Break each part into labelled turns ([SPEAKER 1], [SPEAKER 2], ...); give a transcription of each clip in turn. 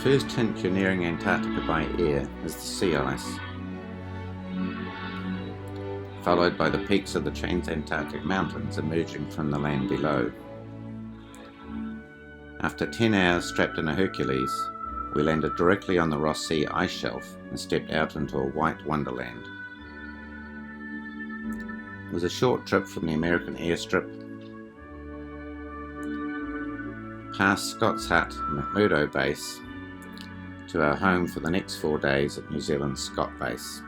[SPEAKER 1] first hint you're nearing Antarctica by air is the sea ice, followed by the peaks of the Transantarctic Mountains emerging from the land below. After 10 hours strapped in a Hercules, we landed directly on the Ross Sea ice shelf and stepped out into a white wonderland. It was a short trip from the American airstrip, past Scott's Hut and McMurdo Base, to our home for the next 4 days at New Zealand's Scott Base.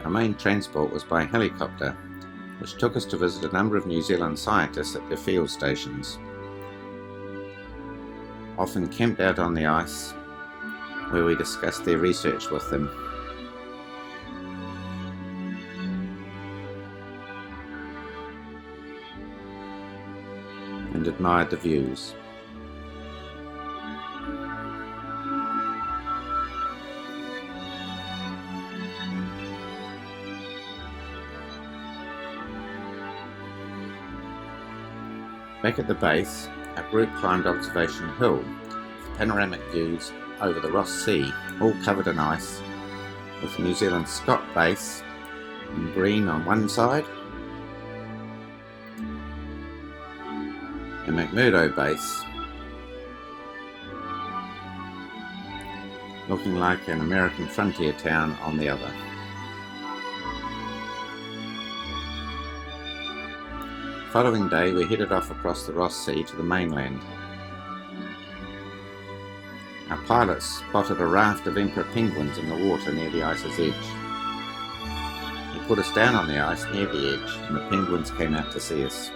[SPEAKER 1] Our main transport was by helicopter, which took us to visit a number of New Zealand scientists at their field stations, often camped out on the ice, where we discussed their research with them. And admired the views. Back at the base, our group climbed Observation Hill, with panoramic views over the Ross Sea, all covered in ice, with the New Zealand Scott Base in green on one side, and McMurdo Base looking like an American frontier town on the other. The following day we headed off across the Ross Sea to the mainland. Our pilots spotted a raft of emperor penguins in the water near the ice's edge. He put us down on the ice near the edge and the penguins came out to see us.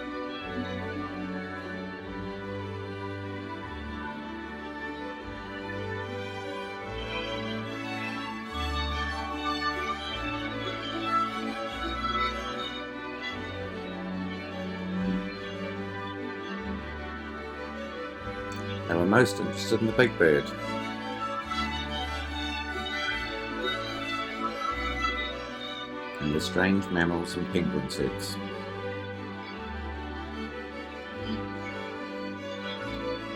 [SPEAKER 1] They were most interested in the big bird. And the strange mammals and penguin suits.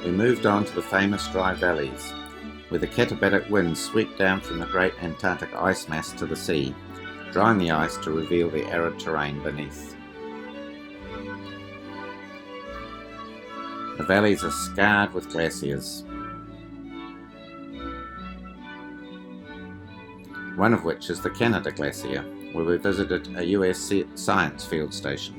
[SPEAKER 1] We moved on to the famous dry valleys, where the katabatic winds sweep down from the great Antarctic ice mass to the sea, drying the ice to reveal the arid terrain beneath. The valleys are scarred with glaciers, one of which is the Canada Glacier, where we visited a US science field station.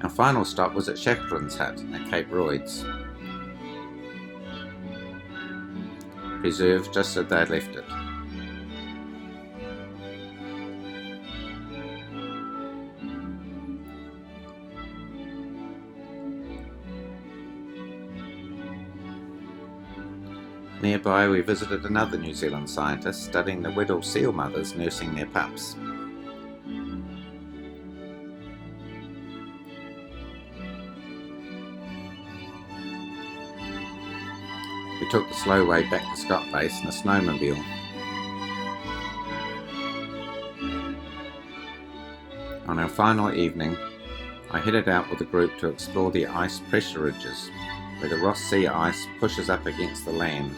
[SPEAKER 1] Our final stop was at Shackleton's hut at Cape Royds, preserved just as they had left it. Nearby we visited another New Zealand scientist studying the Weddell seal mothers nursing their pups. We took the slow way back to Scott Base in a snowmobile. On our final evening, I headed out with the group to explore the ice pressure ridges, where the Ross Sea ice pushes up against the land.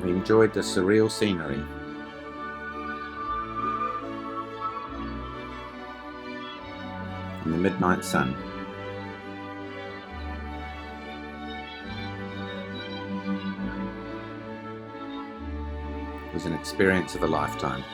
[SPEAKER 1] We enjoyed the surreal scenery. In the midnight sun. It was an experience of a lifetime.